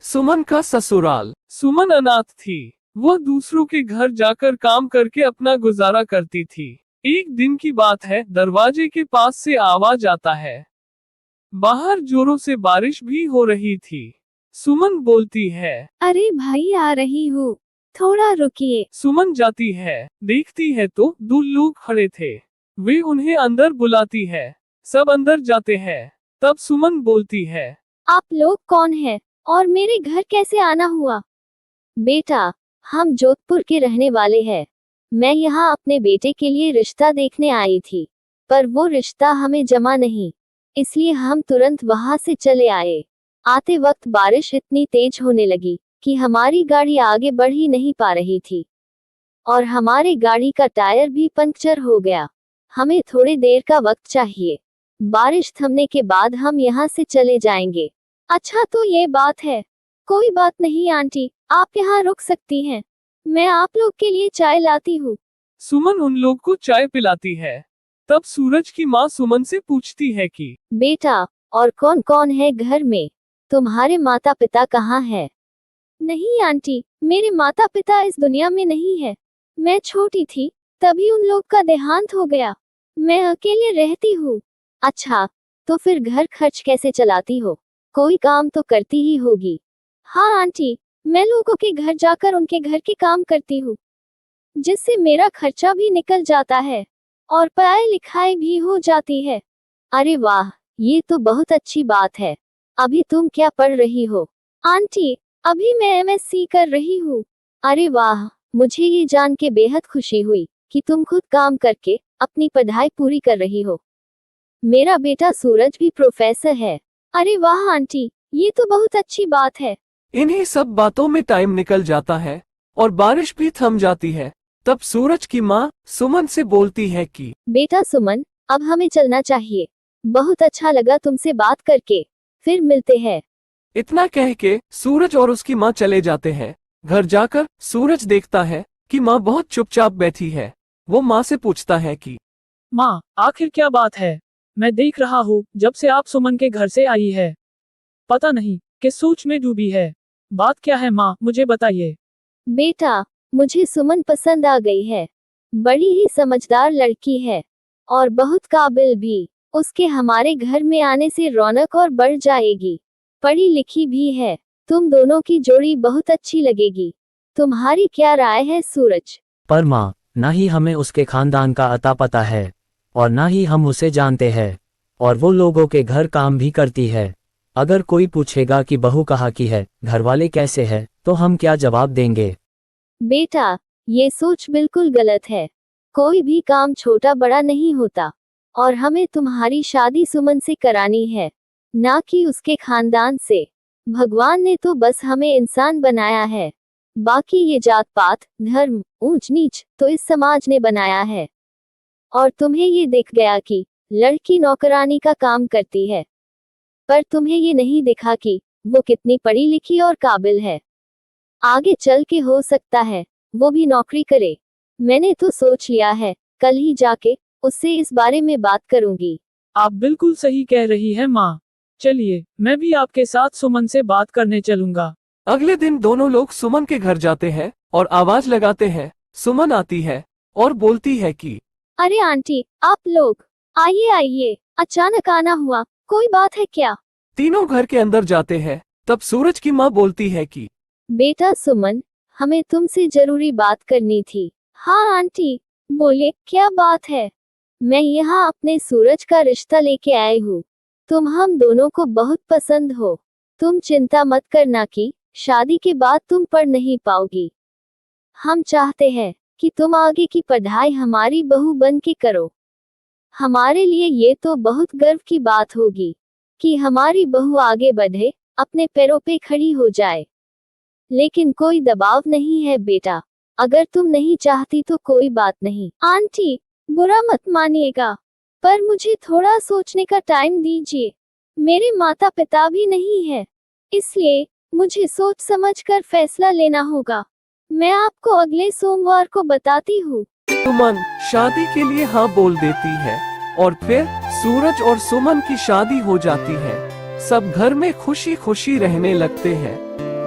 सुमन का ससुराल। सुमन अनाथ थी। वह दूसरों के घर जाकर काम करके अपना गुजारा करती थी। एक दिन की बात है, दरवाजे के पास से आवाज आता है। बाहर जोरों से बारिश भी हो रही थी। सुमन बोलती है, अरे भाई आ रही हूँ, थोड़ा रुकिए। सुमन जाती है, देखती है तो 2 लोग खड़े थे। वे उन्हें अंदर बुलाती है। सब अंदर जाते हैं। तब सुमन बोलती है, आप लोग कौन हैं और मेरे घर कैसे आना हुआ? बेटा, हम जोधपुर के रहने वाले हैं। मैं यहाँ अपने बेटे के लिए रिश्ता देखने आई थी, पर वो रिश्ता हमें जमा नहीं, इसलिए हम तुरंत वहाँ से चले आए। आते वक्त बारिश इतनी तेज होने लगी कि हमारी गाड़ी आगे बढ़ ही नहीं पा रही थी और हमारी गाड़ी का टायर भी पंक्चर हो गया। हमें थोड़ी देर का वक्त चाहिए। बारिश थमने के बाद हम यहाँ से चले जाएंगे। अच्छा तो ये बात है। कोई बात नहीं आंटी, आप यहाँ रुक सकती हैं। मैं आप लोग के लिए चाय लाती हूँ। सुमन उन लोग को चाय पिलाती है। तब सूरज की माँ सुमन से पूछती है कि बेटा, और कौन कौन है घर में? तुम्हारे माता पिता कहाँ है? नहीं आंटी, मेरे माता पिता इस दुनिया में नहीं है। मैं छोटी थी तभी उन लोग का देहांत हो गया। मैं अकेले रहती हूँ। अच्छा, तो फिर घर खर्च कैसे चलाती हो? कोई काम तो करती ही होगी। हाँ आंटी, मैं लोगों के घर जाकर उनके घर के काम करती हूँ, जिससे मेरा खर्चा भी निकल जाता है और पढ़ाई लिखाई भी हो जाती है। अरे वाह, ये तो बहुत अच्छी बात है। अभी तुम क्या पढ़ रही हो? आंटी, अभी मैं एमएससी कर रही हूँ। अरे वाह, मुझे ये जान के बेहद खुशी हुई कि तुम खुद काम करके अपनी पढ़ाई पूरी कर रही हो। मेरा बेटा सूरज भी प्रोफेसर है। अरे वाह आंटी, ये तो बहुत अच्छी बात है। इन्हीं सब बातों में टाइम निकल जाता है और बारिश भी थम जाती है। तब सूरज की माँ सुमन से बोलती है कि बेटा सुमन, अब हमें चलना चाहिए। बहुत अच्छा लगा तुमसे बात करके। फिर मिलते हैं। इतना कह के सूरज और उसकी माँ चले जाते हैं। घर जाकर सूरज देखता है कि माँ बहुत चुपचाप बैठी है। वो माँ से पूछता है कि माँ, आखिर क्या बात है? मैं देख रहा हूँ जब से आप सुमन के घर से आई है, पता नहीं किस सोच में डूबी है। बात क्या है माँ, मुझे बताइए। बेटा, मुझे सुमन पसंद आ गई है। बड़ी ही समझदार लड़की है और बहुत काबिल भी। उसके हमारे घर में आने से रौनक और बढ़ जाएगी। पढ़ी लिखी भी है। तुम दोनों की जोड़ी बहुत अच्छी लगेगी। तुम्हारी क्या राय है सूरज? पर माँ, ना ही हमें उसके खानदान का अता पता है और ना ही हम उसे जानते हैं, और वो लोगों के घर काम भी करती है। अगर कोई पूछेगा कि बहू कहाँ की है, घरवाले कैसे है, तो हम क्या जवाब देंगे? बेटा, ये सोच बिल्कुल गलत है। कोई भी काम छोटा बड़ा नहीं होता और हमें तुम्हारी शादी सुमन से करानी है, ना कि उसके खानदान से। भगवान ने तो बस हमें इंसान बनाया है, बाकी ये जात पात, धर्म, ऊंच नीच तो इस समाज ने बनाया है। और तुम्हें ये दिख गया कि लड़की नौकरानी का काम करती है, पर तुम्हें ये नहीं दिखा कि वो कितनी पढ़ी लिखी और काबिल है। आगे चल के हो सकता है वो भी नौकरी करे। मैंने तो सोच लिया है, कल ही जाके उससे इस बारे में बात करूंगी। आप बिल्कुल सही कह रही है माँ। चलिए, मैं भी आपके साथ सुमन से बात करने चलूंगा। अगले दिन दोनों लोग सुमन के घर जाते हैं और आवाज लगाते हैं। सुमन आती है और बोलती है कि अरे आंटी, आप लोग आइए आइए, अचानक आना हुआ, कोई बात है क्या? तीनों घर के अंदर जाते हैं। तब सूरज की माँ बोलती है कि बेटा सुमन, हमें तुमसे जरूरी बात करनी थी। हाँ आंटी, बोलिए क्या बात है? मैं यहाँ अपने सूरज का रिश्ता लेके आई हूँ। तुम हम दोनों को बहुत पसंद हो। तुम चिंता मत करना कि शादी के बाद तुम पढ़ नहीं पाओगी। हम चाहते हैं कि तुम आगे की पढ़ाई हमारी बहू बन के करो। हमारे लिए ये तो बहुत गर्व की बात होगी कि हमारी बहू आगे बढ़े, अपने पैरों पे खड़ी हो जाए। लेकिन कोई दबाव नहीं है बेटा। अगर तुम नहीं चाहती तो कोई बात नहीं। आंटी, बुरा मत मानिएगा, पर मुझे थोड़ा सोचने का टाइम दीजिए। मेरे माता पिता भी नहीं है, इसलिए मुझे सोच समझकर फैसला लेना होगा। मैं आपको अगले सोमवार को बताती हूँ। सुमन शादी के लिए हाँ बोल देती है और फिर सूरज और सुमन की शादी हो जाती है। सब घर में खुशी खुशी रहने लगते हैं।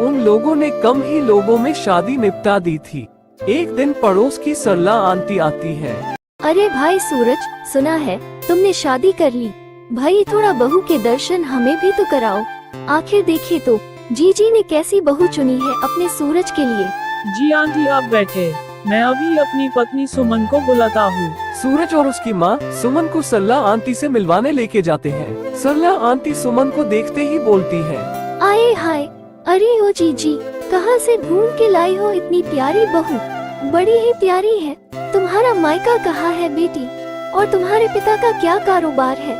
उन लोगों ने कम ही लोगों में शादी निपटा दी थी। एक दिन पड़ोस की सरला आंटी आती है। अरे भाई सूरज, सुना है तुमने शादी कर ली। भाई थोड़ा बहू के दर्शन हमें भी तो कराओ। आखिर देखिए तो जीजी ने कैसी बहू चुनी है अपने सूरज के लिए। जी आंटी आप बैठे, मैं अभी अपनी पत्नी सुमन को बुलाता हूँ। सूरज और उसकी माँ सुमन को सरला आंटी से मिलवाने लेके जाते हैं। सरला आंटी सुमन को देखते ही बोलती है, आए हाय, अरे ओ जीजी, कहाँ से ढूंढ के लाई हो इतनी प्यारी बहू। बड़ी ही प्यारी है। तुम्हारा मायका कहाँ है बेटी, और तुम्हारे पिता का क्या कारोबार है?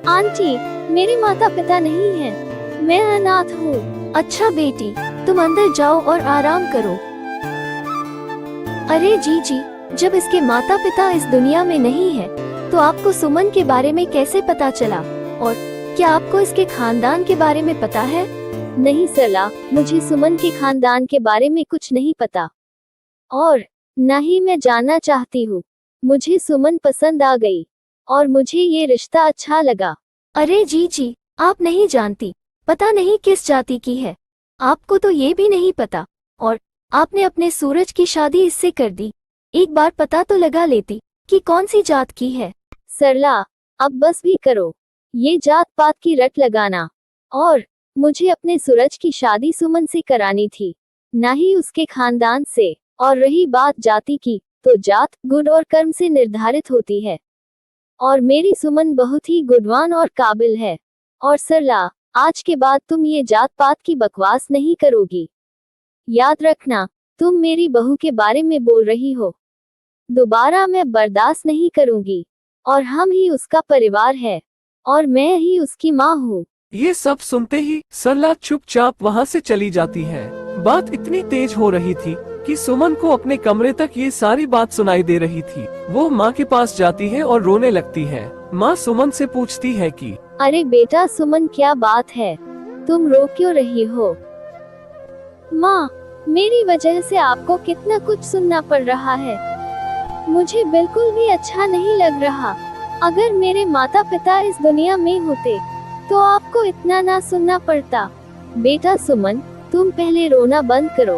आंटी, मेरे माता पिता नहीं हैं, मैं अनाथ हूँ। अच्छा बेटी, तुम अंदर जाओ और आराम करो। अरे जीजी, जब इसके माता पिता इस दुनिया में नहीं है, तो आपको सुमन के बारे में कैसे पता चला? और क्या आपको इसके खानदान के बारे में पता है? नहीं सरला, मुझे सुमन के खानदान के बारे में कुछ नहीं पता, और न ही मैं जानना चाहती हूँ। मुझे सुमन पसंद आ गई और मुझे ये रिश्ता अच्छा लगा। अरे जीजी, आप नहीं जानती, पता नहीं किस जाति की है। आपको तो ये भी नहीं पता, और आपने अपने सूरज की शादी इससे कर दी। एक बार पता तो लगा लेती कि कौन सी जात की है। सरला, अब बस भी करो ये जात पात की रट लगाना। और मुझे अपने सूरज की शादी सुमन से करानी थी, न ही उसके खानदान से। और रही बात जाति की, तो जात गुण और कर्म से निर्धारित होती है, और मेरी सुमन बहुत ही गुणवान और काबिल है। और सरला, आज के बाद तुम ये जात पात की बकवास नहीं करोगी। याद रखना, तुम मेरी बहू के बारे में बोल रही हो। दोबारा मैं बर्दाश्त नहीं करूंगी। और हम ही उसका परिवार है, और मैं ही उसकी माँ हूँ। ये सब सुनते ही सरला चुपचाप वहाँ से चली जाती है। बात इतनी तेज हो रही थी कि सुमन को अपने कमरे तक ये सारी बात सुनाई दे रही थी। वो माँ के पास जाती है और रोने लगती है। माँ सुमन से पूछती है कि अरे बेटा सुमन, क्या बात है, तुम रो क्यों रही हो? माँ, मेरी वजह से आपको कितना कुछ सुनना पड़ रहा है। मुझे बिल्कुल भी अच्छा नहीं लग रहा। अगर मेरे माता पिता इस दुनिया में होते तो आपको इतना ना सुनना पड़ता। बेटा सुमन, तुम पहले रोना बंद करो,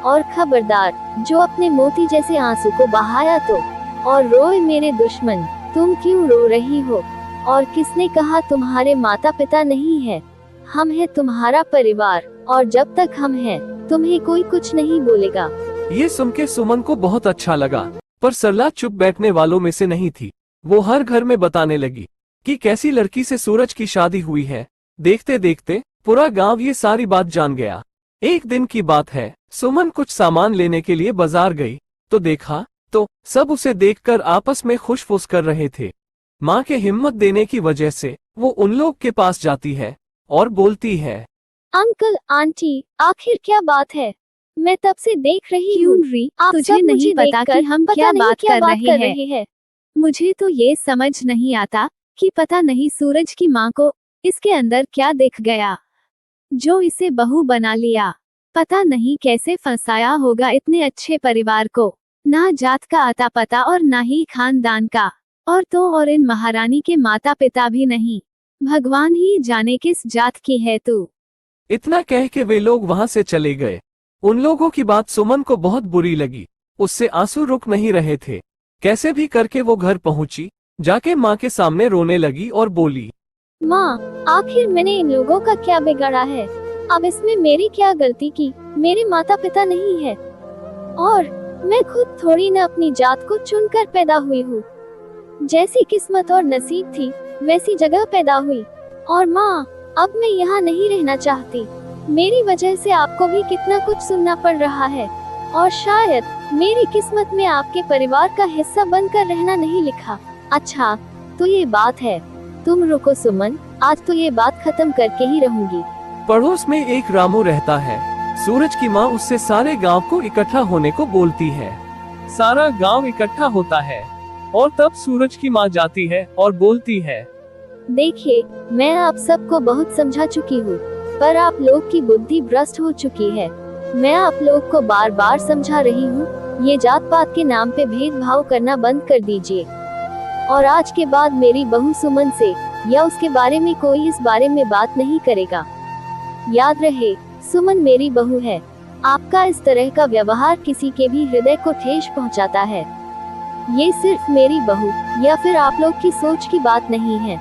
और खबरदार जो अपने मोती जैसे आंसू को बहाया तो। और रोए मेरे दुश्मन, तुम क्यों रो रही हो? और किसने कहा तुम्हारे माता पिता नहीं है? हम हैं तुम्हारा परिवार, और जब तक हम हैं तुम्हें कोई कुछ नहीं बोलेगा। ये सुन के सुमन को बहुत अच्छा लगा, पर सरला चुप बैठने वालों में से नहीं थी। वो हर घर में बताने लगी कि कैसी लड़की से सूरज की शादी हुई है। देखते देखते पूरा गांव ये सारी बात जान गया। एक दिन की बात है, सुमन कुछ सामान लेने के लिए बाजार गई, तो देखा तो सब उसे देखकर आपस में खुशफुस कर रहे थे। माँ के हिम्मत देने की वजह से वो उन लोग के पास जाती है और बोलती है, अंकल आंटी, आखिर क्या बात है? मैं तब से देख रही हूँ, आप तुझे सब नहीं मुझे पता देखकर कि हम पता क्या नहीं बात क्या कर बात रहे कर हैं। रहे हैं। मुझे तो ये समझ नहीं आता कि पता नहीं सूरज की माँ को इसके अंदर क्या दिख गया, जो इसे बहू बना लिया। पता नहीं कैसे फंसाया होगा इतने अच्छे परिवार को, ना जात का अता पता और ना ही खानदान का, और इन महारानी के माता पिता भी नहीं। भगवान ही जाने किस जात की है तू। इतना कह के वे लोग वहां से चले गए। उन लोगों की बात सुमन को बहुत बुरी लगी, उससे आंसू रुक नहीं रहे थे। कैसे भी करके वो घर पहुंची, जाके माँ के सामने रोने लगी और बोली, माँ, आखिर मैंने इन लोगों का क्या बिगाड़ा है? अब इसमें मेरी क्या गलती की? मेरे माता पिता नहीं है, और मैं खुद थोड़ी न अपनी जात को चुनकर पैदा हुई हूँ। जैसी किस्मत और नसीब थी वैसी जगह पैदा हुई। और माँ, अब मैं यहाँ नहीं रहना चाहती। मेरी वजह से आपको भी कितना कुछ सुनना पड़ रहा है, और शायद मेरी किस्मत में आपके परिवार का हिस्सा बनकर रहना नहीं लिखा। अच्छा, तो ये बात है। तुम रुको सुमन, आज तो ये बात खत्म करके ही रहूंगी। पड़ोस में एक रामू रहता है। सूरज की माँ उससे सारे गांव को इकट्ठा होने को बोलती है। सारा गांव इकट्ठा होता है, और तब सूरज की माँ जाती है और बोलती है, देखिए, मैं आप सबको बहुत समझा चुकी हूँ, पर आप लोग की बुद्धि भ्रष्ट हो चुकी है। मैं आप लोग को बार बार समझा रही हूँ, ये जात पात के नाम पे भेदभाव करना बंद कर दीजिए। और आज के बाद मेरी बहू सुमन से या उसके बारे में कोई इस बारे में बात नहीं करेगा। याद रहे, सुमन मेरी बहू है। आपका इस तरह का व्यवहार किसी के भी हृदय को ठेस पहुंचाता है। ये सिर्फ मेरी बहू या फिर आप लोग की सोच की बात नहीं है।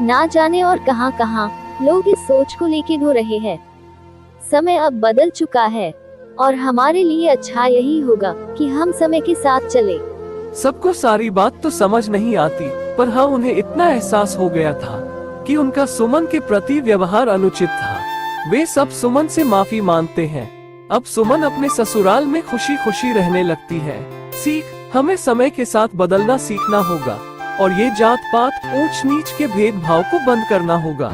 ना जाने और कहां कहां लोग इस सोच को लेके ढो रहे हैं। समय अब बदल चुका है और हमारे लिए अच्छा यही होगा कि हम समय के साथ चले। सबको सारी बात तो समझ नहीं आती, पर हाँ उन्हें इतना एहसास हो गया था कि उनका सुमन के प्रति व्यवहार अनुचित था। वे सब सुमन से माफी मांगते हैं। अब सुमन अपने ससुराल में खुशी खुशी रहने लगती है। हमें समय के साथ बदलना सीखना होगा और ये जात पात ऊंच नीच के भेदभाव को बंद करना होगा।